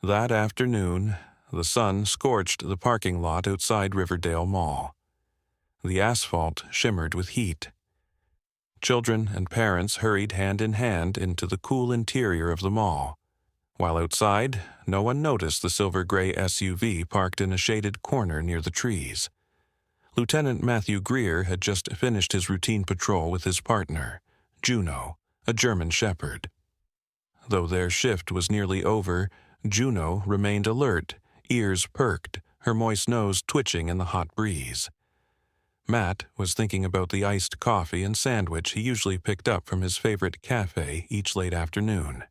That afternoon, the sun scorched the parking lot outside Riverdale Mall. The asphalt shimmered with heat. Children and parents hurried hand in hand into the cool interior of the mall, while outside, no one noticed the silver-gray SUV parked in a shaded corner near the trees. Lieutenant Matthew Greer had just finished his routine patrol with his partner, Juno, a German shepherd. Though their shift was nearly over, Juno remained alert, ears perked, her moist nose twitching in the hot breeze. Matt was thinking about the iced coffee and sandwich he usually picked up from his favorite cafe each late afternoon.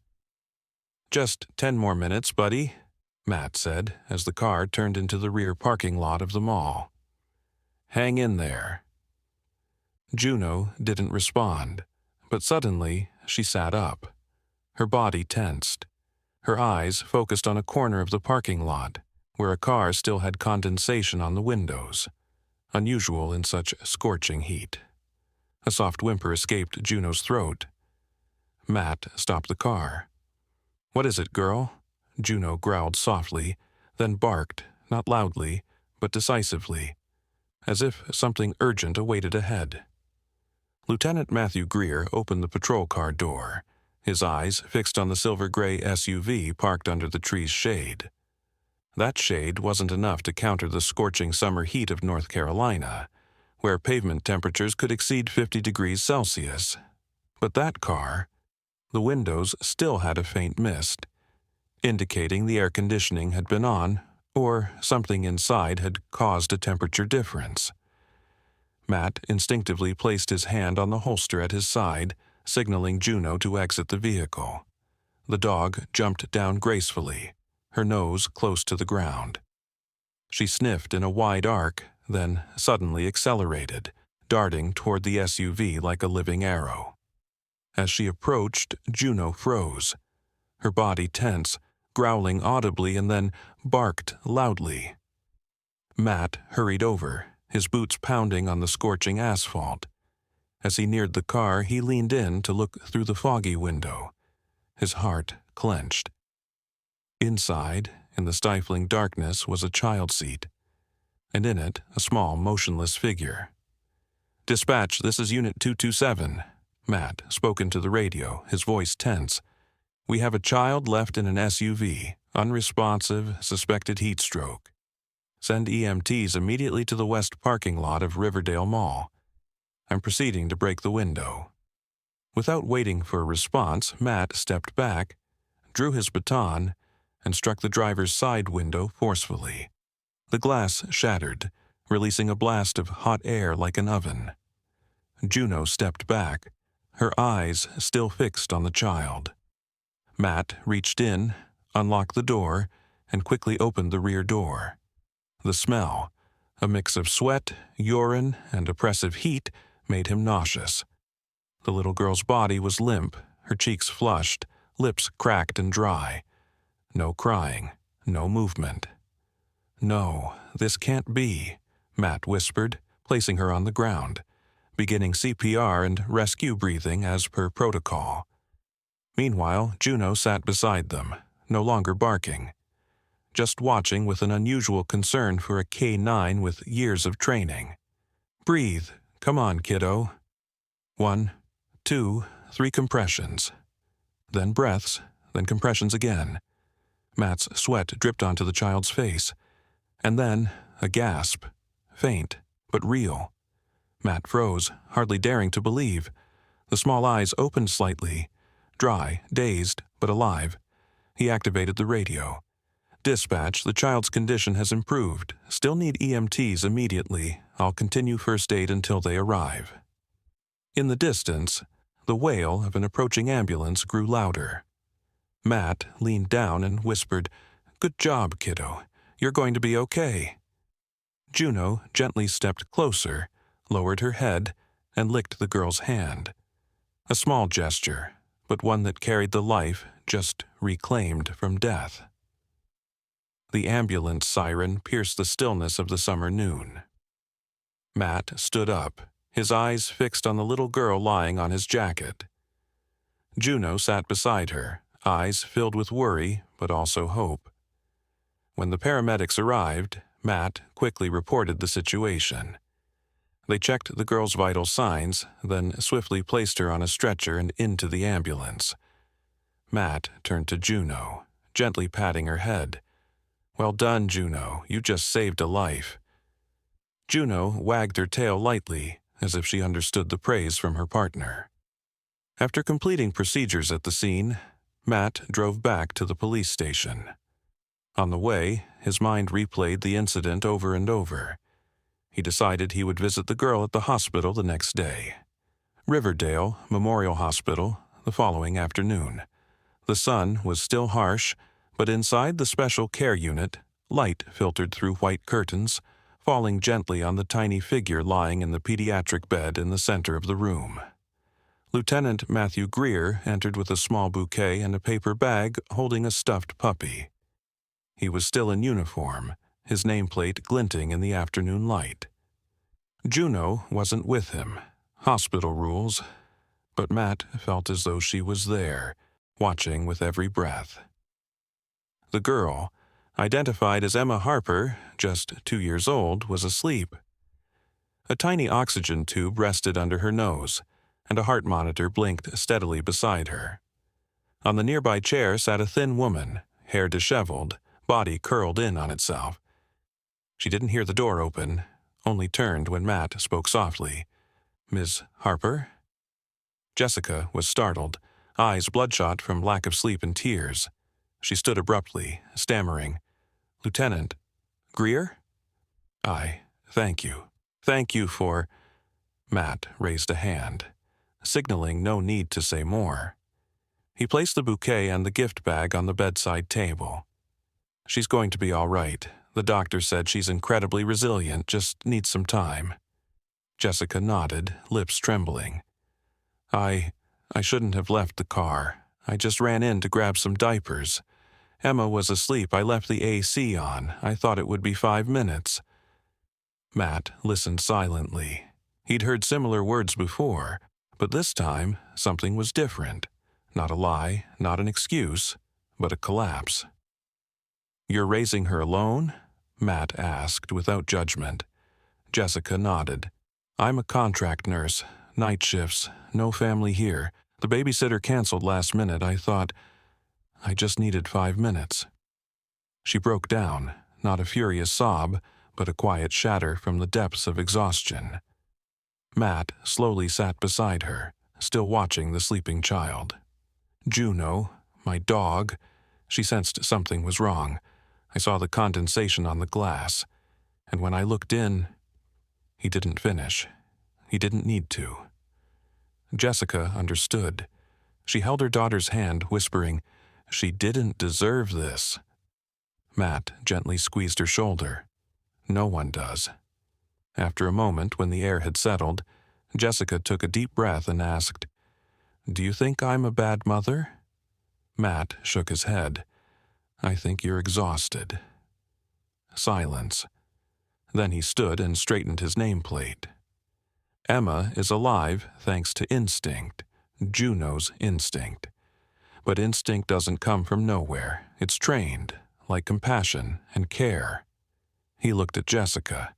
"Just 10 more minutes, buddy," Matt said as the car turned into the rear parking lot of the mall. "Hang in there." Juno didn't respond, but suddenly she sat up. Her body tensed. Her eyes focused on a corner of the parking lot, where a car still had condensation on the windows, unusual in such scorching heat. A soft whimper escaped Juno's throat. Matt stopped the car. "What is it, girl?" Juno growled softly, then barked, not loudly, but decisively, as if something urgent awaited ahead. Lieutenant Matthew Greer opened the patrol car door, his eyes fixed on the silver-gray SUV parked under the tree's shade. That shade wasn't enough to counter the scorching summer heat of North Carolina, where pavement temperatures could exceed 50 degrees Celsius. But that car, the windows still had a faint mist, indicating the air conditioning had been on, or something inside had caused a temperature difference. Matt instinctively placed his hand on the holster at his side, signaling Juno to exit the vehicle. The dog jumped down gracefully, her nose close to the ground. She sniffed in a wide arc, then suddenly accelerated, darting toward the SUV like a living arrow. As she approached, Juno froze, her body tense, growling audibly, and then barked loudly. Matt hurried over, his boots pounding on the scorching asphalt. As he neared the car, he leaned in to look through the foggy window, his heart clenched. Inside, in the stifling darkness, was a child seat, and in it a small, motionless figure. "Dispatch, this is Unit 227. Matt spoke into the radio, his voice tense. "We have a child left in an SUV, unresponsive, suspected heat stroke. Send EMTs immediately to the west parking lot of Riverdale Mall. I'm proceeding to break the window." Without waiting for a response, Matt stepped back, drew his baton, and struck the driver's side window forcefully. The glass shattered, releasing a blast of hot air like an oven. Juno stepped back, her eyes still fixed on the child. Matt reached in, unlocked the door, and quickly opened the rear door. The smell, a mix of sweat, urine, and oppressive heat, made him nauseous. The little girl's body was limp, her cheeks flushed, lips cracked and dry. No crying, no movement. "No, this can't be," Matt whispered, placing her on the ground, beginning CPR and rescue breathing as per protocol. Meanwhile, Juno sat beside them, no longer barking, just watching with an unusual concern for a K9 with years of training. "Breathe. Come on, kiddo." 1, 2, 3 compressions. Then breaths, then compressions again. Matt's sweat dripped onto the child's face. And then a gasp, faint, but real. Matt froze, hardly daring to believe. The small eyes opened slightly, dry, dazed, but alive. He activated the radio. "Dispatch, the child's condition has improved. Still need EMTs immediately. I'll continue first aid until they arrive." In the distance, the wail of an approaching ambulance grew louder. Matt leaned down and whispered, "Good job, kiddo. You're going to be okay." Juno gently stepped closer, lowered her head, and licked the girl's hand. A small gesture, but one that carried the life just reclaimed from death. The ambulance siren pierced the stillness of the summer noon. Matt stood up, his eyes fixed on the little girl lying on his jacket. Juno sat beside her, eyes filled with worry but also hope. When the paramedics arrived, Matt quickly reported the situation. They checked the girl's vital signs, then swiftly placed her on a stretcher and into the ambulance. Matt turned to Juno, gently patting her head. "Well done, Juno. You just saved a life." Juno wagged her tail lightly, as if she understood the praise from her partner. After completing procedures at the scene, Matt drove back to the police station. On the way, his mind replayed the incident over and over. He decided he would visit the girl at the hospital the next day. Riverdale Memorial Hospital, the following afternoon. The sun was still harsh, but inside the special care unit, light filtered through white curtains, falling gently on the tiny figure lying in the pediatric bed in the center of the room. Lieutenant Matthew Greer entered with a small bouquet and a paper bag holding a stuffed puppy. He was still in uniform, his nameplate glinting in the afternoon light. Juno wasn't with him, hospital rules, but Matt felt as though she was there, watching with every breath. The girl, identified as Emma Harper, just 2 years old, was asleep. A tiny oxygen tube rested under her nose, and a heart monitor blinked steadily beside her. On the nearby chair sat a thin woman, hair disheveled, body curled in on itself. She didn't hear the door open, only turned when Matt spoke softly. "Ms. Harper?" Jessica was startled, eyes bloodshot from lack of sleep and tears. She stood abruptly, stammering, "Lieutenant Greer? Thank you. Thank you for—" Matt raised a hand, signaling no need to say more. He placed the bouquet and the gift bag on the bedside table. "She's going to be all right. The doctor said she's incredibly resilient, just needs some time." Jessica nodded, lips trembling. I shouldn't have left the car. I just ran in to grab some diapers. Emma was asleep. I left the AC on. I thought it would be 5 minutes." Matt listened silently. He'd heard similar words before, but this time something was different. Not a lie, not an excuse, but a collapse. "You're raising her alone?" Matt asked without judgment. Jessica nodded. "I'm a contract nurse. Night shifts. No family here. The babysitter canceled last minute. I just needed 5 minutes." She broke down, not a furious sob, but a quiet shatter from the depths of exhaustion. Matt slowly sat beside her, still watching the sleeping child. "Juno, my dog," she sensed something was wrong. "I saw the condensation on the glass, and when I looked in—" He didn't finish. He didn't need to. Jessica understood. She held her daughter's hand, whispering, "She didn't deserve this." Matt gently squeezed her shoulder. "No one does." After a moment, when the air had settled, Jessica took a deep breath and asked, "Do you think I'm a bad mother?" Matt shook his head. "I think you're exhausted." Silence. Then he stood and straightened his nameplate. "Emma is alive thanks to instinct, Juno's instinct. But instinct doesn't come from nowhere. It's trained, like compassion and care." He looked at Jessica.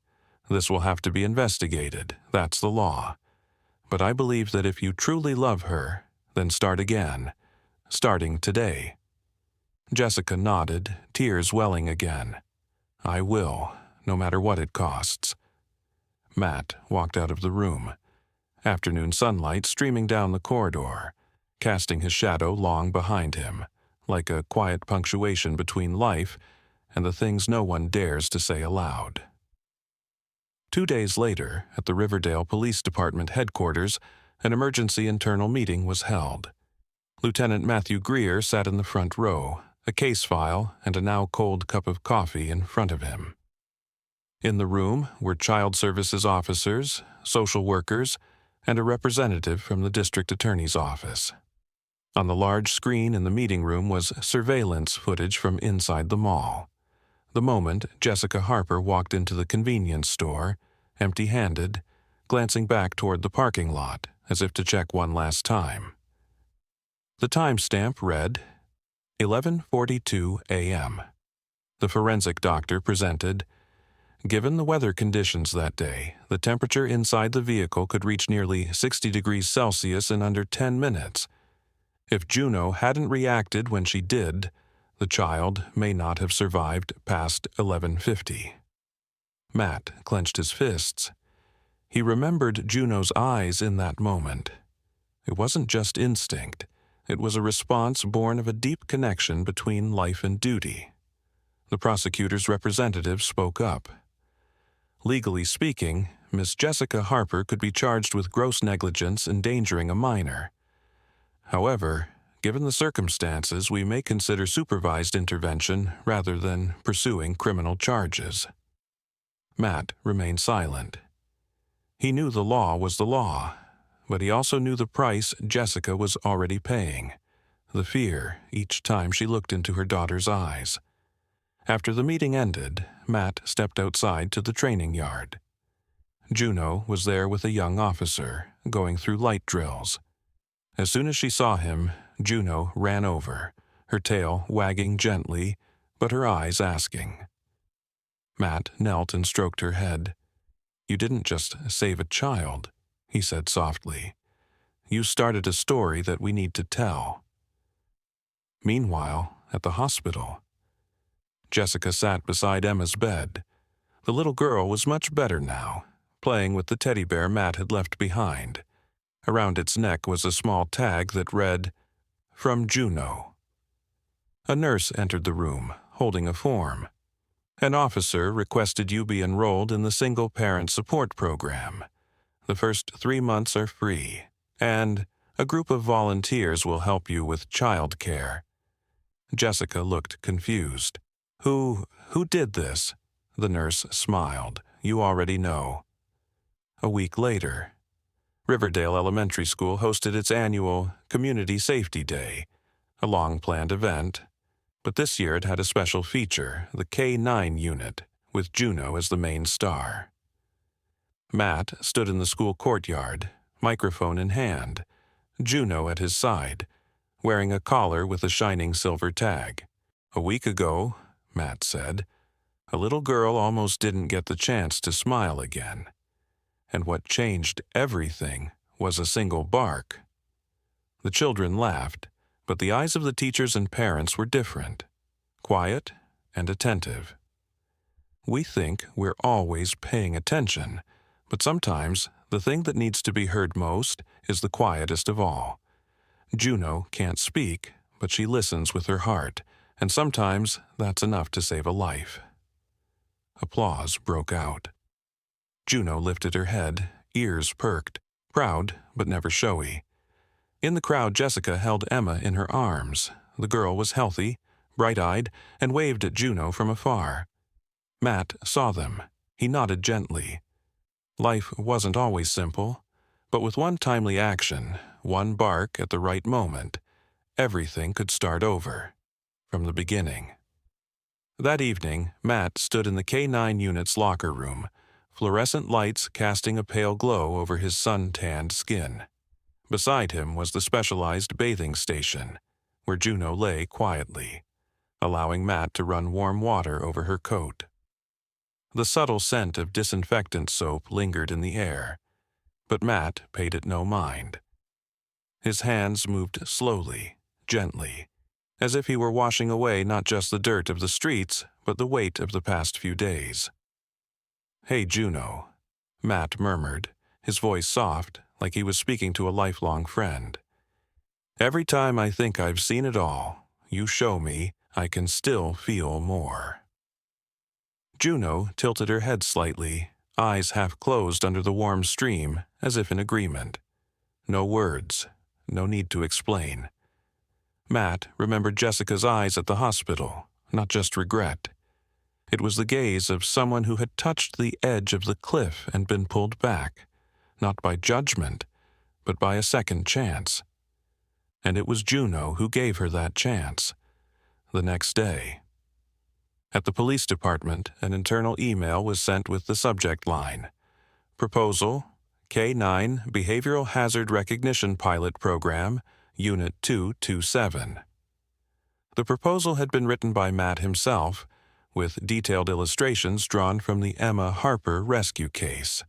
"This will have to be investigated. That's the law. But I believe that if you truly love her, then start again, starting today." Jessica nodded, tears welling again. "I will, no matter what it costs." Matt walked out of the room, afternoon sunlight streaming down the corridor, casting his shadow long behind him, like a quiet punctuation between life and the things no one dares to say aloud. 2 days later, at the Riverdale Police Department headquarters, an emergency internal meeting was held. Lieutenant Matthew Greer sat in the front row, a case file and a now cold cup of coffee in front of him. In the room were child services officers, social workers, and a representative from the district attorney's office. On the large screen in the meeting room was surveillance footage from inside the mall. The moment Jessica Harper walked into the convenience store, empty-handed, glancing back toward the parking lot as if to check one last time. The timestamp read 11:42 a.m. The forensic doctor presented. Given the weather conditions that day, the temperature inside the vehicle could reach nearly 60 degrees Celsius in under 10 minutes. If Juno hadn't reacted when she did, the child may not have survived past 11:50. Matt clenched his fists. He remembered Juno's eyes in that moment. It wasn't just instinct. It was a response born of a deep connection between life and duty. The prosecutor's representative spoke up. Legally speaking, Miss Jessica Harper could be charged with gross negligence endangering a minor. However, given the circumstances, we may consider supervised intervention rather than pursuing criminal charges. Matt remained silent. He knew the law was the law, but he also knew the price Jessica was already paying, the fear each time she looked into her daughter's eyes. After the meeting ended, Matt stepped outside to the training yard. Juno was there with a young officer, going through light drills. As soon as she saw him, Juno ran over, her tail wagging gently, but her eyes asking. Matt knelt and stroked her head. "You didn't just save a child," he said softly. "You started a story that we need to tell." Meanwhile, at the hospital, Jessica sat beside Emma's bed. The little girl was much better now, playing with the teddy bear Matt had left behind. Around its neck was a small tag that read, "From Juno." A nurse entered the room, holding a form. "An officer requested you be enrolled in the single-parent support program. The first 3 months are free, and a group of volunteers will help you with child care." Jessica looked confused. Who did this?" The nurse smiled. "You already know." A week later, Riverdale Elementary School hosted its annual Community Safety Day, a long-planned event, but this year it had a special feature, the K-9 unit, with Juno as the main star. Matt stood in the school courtyard, microphone in hand, Juno at his side, wearing a collar with a shining silver tag. "A week ago," Matt said, "a little girl almost didn't get the chance to smile again. And what changed everything was a single bark." The children laughed, but the eyes of the teachers and parents were different, quiet and attentive. We think we're always paying attention, but sometimes the thing that needs to be heard most is the quietest of all. Juno can't speak, but she listens with her heart, and sometimes that's enough to save a life. Applause broke out. Juno lifted her head, ears perked, proud but never showy. In the crowd, Jessica held Emma in her arms. The girl was healthy, bright-eyed, and waved at Juno from afar. Matt saw them. He nodded gently. Life wasn't always simple, but with one timely action, one bark at the right moment, everything could start over, from the beginning. That evening, Matt stood in the K-9 unit's locker room, fluorescent lights casting a pale glow over his sun-tanned skin. Beside him was the specialized bathing station, where Juno lay quietly, allowing Matt to run warm water over her coat. The subtle scent of disinfectant soap lingered in the air, but Matt paid it no mind. His hands moved slowly, gently, as if he were washing away not just the dirt of the streets, but the weight of the past few days. "Hey, Juno," Matt murmured, his voice soft, like he was speaking to a lifelong friend. "Every time I think I've seen it all, you show me I can still feel more." Juno tilted her head slightly, eyes half closed under the warm stream, as if in agreement. No words, no need to explain. Matt remembered Jessica's eyes at the hospital, not just regret. It was the gaze of someone who had touched the edge of the cliff and been pulled back, not by judgment, but by a second chance. And it was Juno who gave her that chance, the next day. At the police department, an internal email was sent with the subject line, "Proposal, K-9 Behavioral Hazard Recognition Pilot Program, Unit 227. The proposal had been written by Matt himself, with detailed illustrations drawn from the Emma Harper rescue case.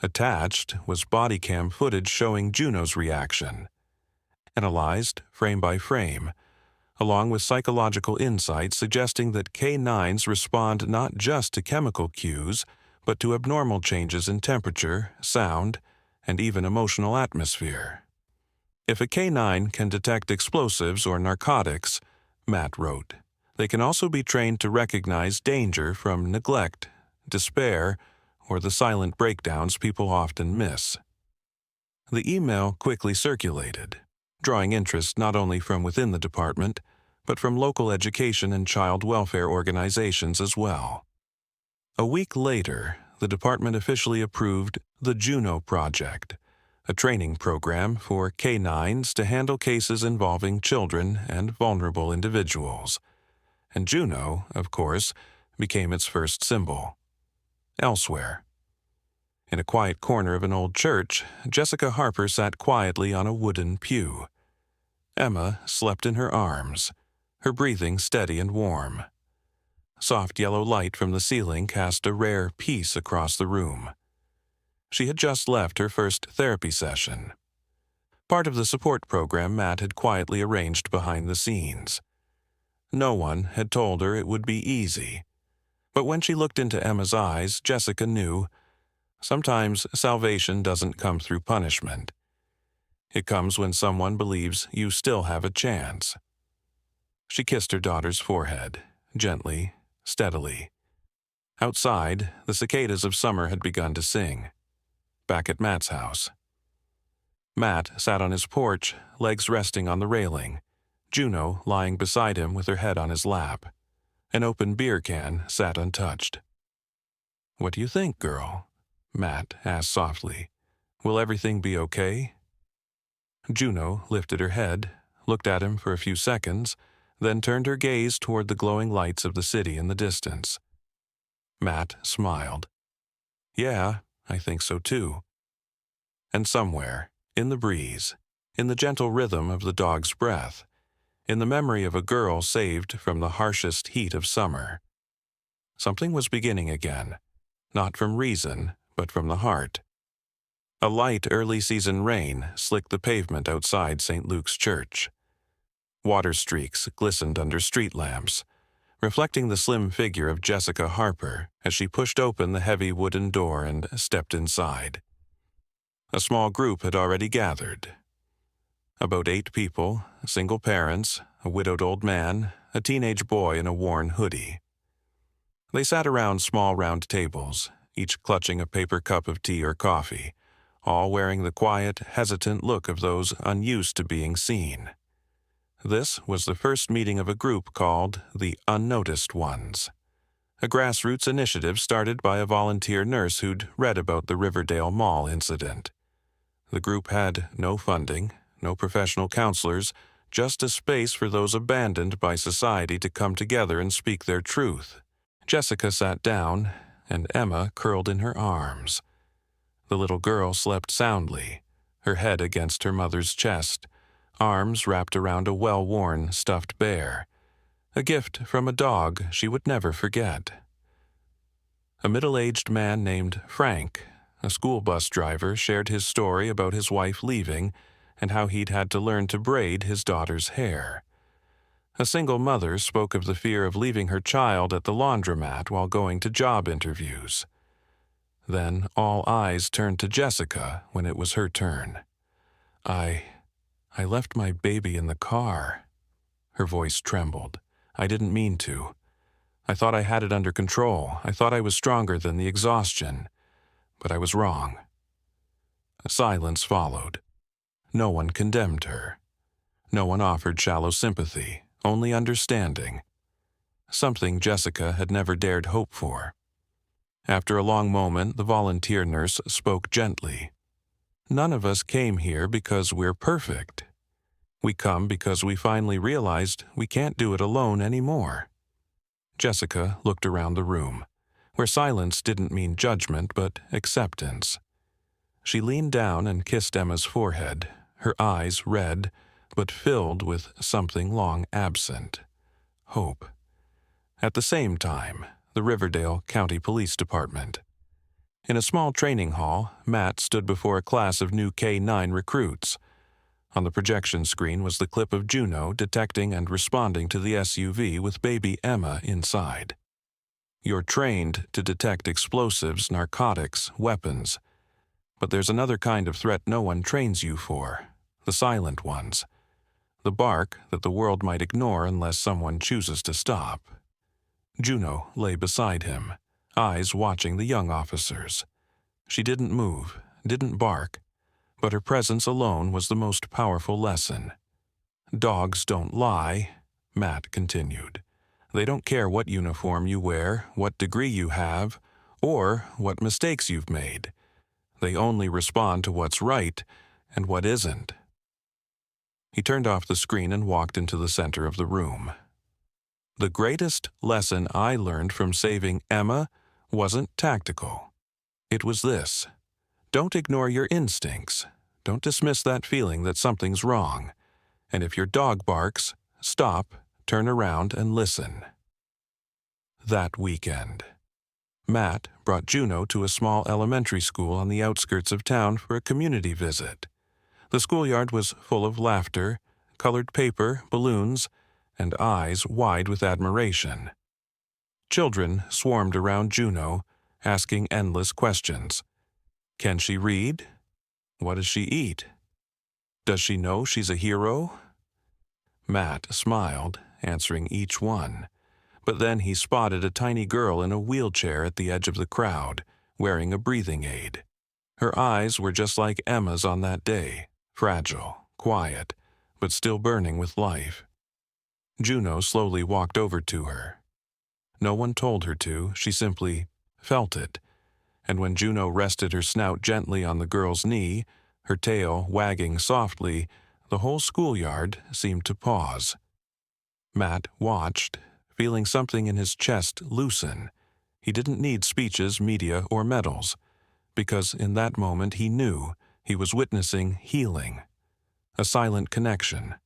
Attached was body cam footage showing Juno's reaction, analyzed frame by frame, along with psychological insights suggesting that K9s respond not just to chemical cues, but to abnormal changes in temperature, sound, and even emotional atmosphere. If a K9 can detect explosives or narcotics, Matt wrote, they can also be trained to recognize danger from neglect, despair, or the silent breakdowns people often miss. The email quickly circulated, drawing interest not only from within the department, but from local education and child welfare organizations as well. A week later, the department officially approved the Juno Project, a training program for K9s to handle cases involving children and vulnerable individuals. And Juno, of course, became its first symbol. Elsewhere, in a quiet corner of an old church, Jessica Harper sat quietly on a wooden pew. Emma slept in her arms, her breathing steady and warm. Soft yellow light from the ceiling cast a rare peace across the room. She had just left her first therapy session, part of the support program Matt had quietly arranged behind the scenes. No one had told her it would be easy, but when she looked into Emma's eyes, Jessica knew sometimes salvation doesn't come through punishment. It comes when someone believes you still have a chance. She kissed her daughter's forehead, gently, steadily. Outside, the cicadas of summer had begun to sing. Back at Matt's house, Matt sat on his porch, legs resting on the railing, Juno lying beside him with her head on his lap. An open beer can sat untouched. "What do you think, girl?" Matt asked softly. "Will everything be okay?" Juno lifted her head, looked at him for a few seconds, then turned her gaze toward the glowing lights of the city in the distance. Matt smiled. "Yeah, I think so too." And somewhere, in the breeze, in the gentle rhythm of the dog's breath, in the memory of a girl saved from the harshest heat of summer, something was beginning again, not from reason, but from the heart. A light early-season rain slicked the pavement outside St. Luke's Church. Water streaks glistened under street lamps, reflecting the slim figure of Jessica Harper as she pushed open the heavy wooden door and stepped inside. A small group had already gathered. About 8 people, single parents, a widowed old man, a teenage boy in a worn hoodie. They sat around small round tables, each clutching a paper cup of tea or coffee, all wearing the quiet, hesitant look of those unused to being seen. This was the first meeting of a group called the Unnoticed Ones, a grassroots initiative started by a volunteer nurse who'd read about the Riverdale Mall incident. The group had no funding, no professional counselors, just a space for those abandoned by society to come together and speak their truth. Jessica sat down, and Emma curled in her arms. The little girl slept soundly, her head against her mother's chest, arms wrapped around a well-worn stuffed bear, a gift from a dog she would never forget. A middle-aged man named Frank, a school bus driver, shared his story about his wife leaving and how he'd had to learn to braid his daughter's hair. A single mother spoke of the fear of leaving her child at the laundromat while going to job interviews. Then all eyes turned to Jessica when it was her turn. I left my baby in the car." Her voice trembled. "I didn't mean to. I thought I had it under control. I thought I was stronger than the exhaustion. But I was wrong." A silence followed. No one condemned her. No one offered shallow sympathy, only understanding. Something Jessica had never dared hope for. After a long moment, the volunteer nurse spoke gently. "None of us came here because we're perfect. We come because we finally realized we can't do it alone anymore." Jessica looked around the room, where silence didn't mean judgment but acceptance. She leaned down and kissed Emma's forehead, her eyes red, but filled with something long absent. Hope. At the same time, the Riverdale County Police Department. In a small training hall, Matt stood before a class of new K-9 recruits. On the projection screen was the clip of Juno detecting and responding to the SUV with baby Emma inside. You're trained to detect explosives, narcotics, weapons. But there's another kind of threat no one trains you for, the silent ones. The bark that the world might ignore unless someone chooses to stop. Juno lay beside him, eyes watching the young officers. She didn't move, didn't bark, but her presence alone was the most powerful lesson. Dogs don't lie, Matt continued. They don't care what uniform you wear, what degree you have, or what mistakes you've made. They only respond to what's right and what isn't. He turned off the screen and walked into the center of the room. The greatest lesson I learned from saving Emma wasn't tactical. It was this. Don't ignore your instincts. Don't dismiss that feeling that something's wrong. And if your dog barks, stop, turn around, and listen. That weekend, Matt brought Juno to a small elementary school on the outskirts of town for a community visit. The schoolyard was full of laughter, colored paper, balloons, and eyes wide with admiration. Children swarmed around Juno, asking endless questions. Can she read? What does she eat? Does she know she's a hero? Matt smiled, answering each one. But then he spotted a tiny girl in a wheelchair at the edge of the crowd, wearing a breathing aid. Her eyes were just like Emma's on that day, fragile, quiet, but still burning with life. Juno slowly walked over to her. No one told her to, she simply felt it. And when Juno rested her snout gently on the girl's knee, her tail wagging softly, the whole schoolyard seemed to pause. Matt watched, feeling something in his chest loosen. He didn't need speeches, media, or medals, because in that moment he knew he was witnessing healing, a silent connection,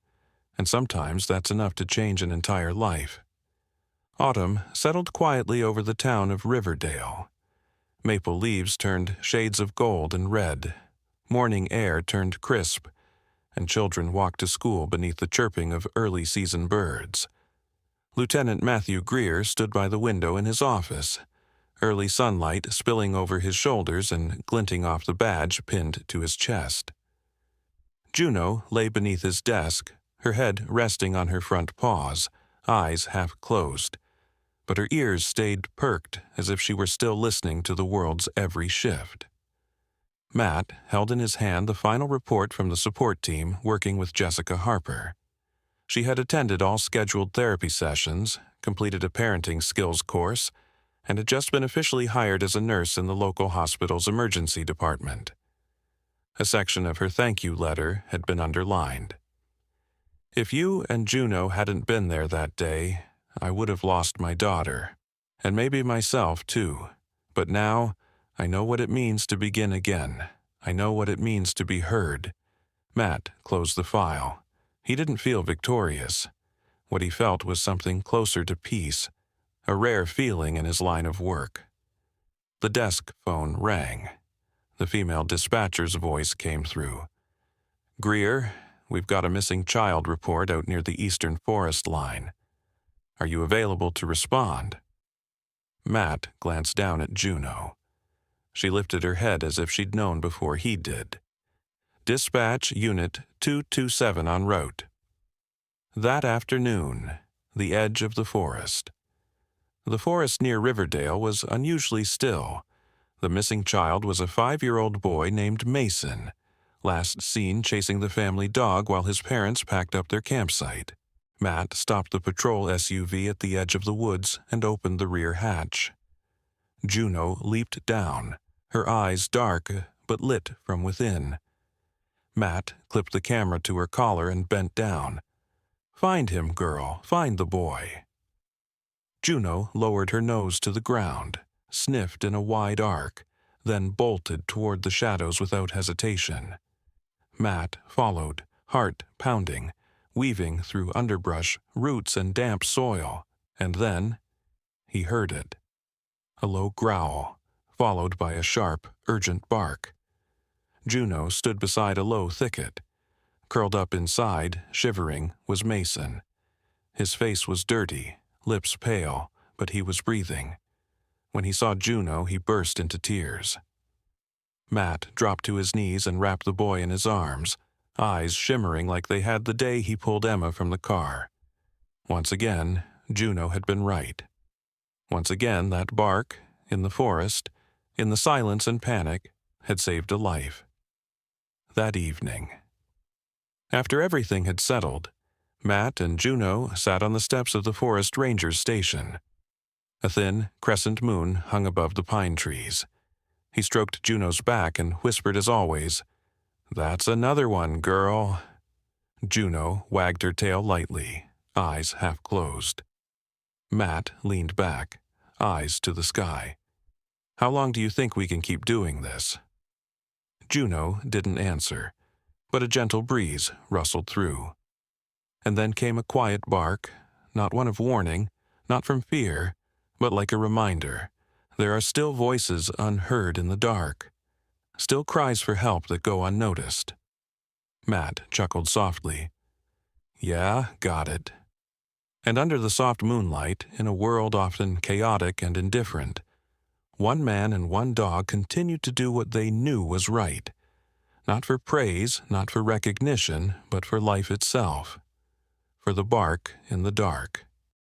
and sometimes that's enough to change an entire life. Autumn settled quietly over the town of Riverdale. Maple leaves turned shades of gold and red, morning air turned crisp, and children walked to school beneath the chirping of early-season birds. Lieutenant Matthew Greer stood by the window in his office, early sunlight spilling over his shoulders and glinting off the badge pinned to his chest. Juno lay beneath his desk, her head resting on her front paws, eyes half closed, but her ears stayed perked as if she were still listening to the world's every shift. Matt held in his hand the final report from the support team working with Jessica Harper. She had attended all scheduled therapy sessions, completed a parenting skills course, and had just been officially hired as a nurse in the local hospital's emergency department. A section of her thank you letter had been underlined. If you and Juno hadn't been there that day, I would have lost my daughter, and maybe myself too. But now, I know what it means to begin again. I know what it means to be heard. Matt closed the file. He didn't feel victorious. What he felt was something closer to peace, a rare feeling in his line of work. The desk phone rang. The female dispatcher's voice came through. Greer, we've got a missing child report out near the eastern forest line. Are you available to respond? Matt glanced down at Juno. She lifted her head as if she'd known before he did. Dispatch Unit 227 en route. That afternoon, the edge of the forest. The forest near Riverdale was unusually still. The missing child was a 5-year-old boy named Mason, last seen chasing the family dog while his parents packed up their campsite. Matt stopped the patrol SUV at the edge of the woods and opened the rear hatch. Juno leaped down, her eyes dark but lit from within. Matt clipped the camera to her collar and bent down. Find him, girl, find the boy. Juno lowered her nose to the ground, sniffed in a wide arc, then bolted toward the shadows without hesitation. Matt followed, heart pounding, weaving through underbrush, roots, and damp soil, and then he heard it. A low growl, followed by a sharp, urgent bark. Juno stood beside a low thicket. Curled up inside, shivering, was Mason. His face was dirty, lips pale, but he was breathing. When he saw Juno, he burst into tears. Matt dropped to his knees and wrapped the boy in his arms, eyes shimmering like they had the day he pulled Emma from the car. Once again, Juno had been right. Once again, that bark, in the forest, in the silence and panic, had saved a life. That evening. After everything had settled, Matt and Juno sat on the steps of the forest ranger's station. A thin, crescent moon hung above the pine trees. He stroked Juno's back and whispered as always, "That's another one, girl." Juno wagged her tail lightly, eyes half closed. Matt leaned back, eyes to the sky. "How long do you think we can keep doing this?" Juno didn't answer, but a gentle breeze rustled through. And then came a quiet bark, not one of warning, not from fear, but like a reminder. There are still voices unheard in the dark, still cries for help that go unnoticed. Matt chuckled softly. "Yeah, got it." And under the soft moonlight, in a world often chaotic and indifferent, one man and one dog continued to do what they knew was right. Not for praise, not for recognition, but for life itself. For the bark in the dark.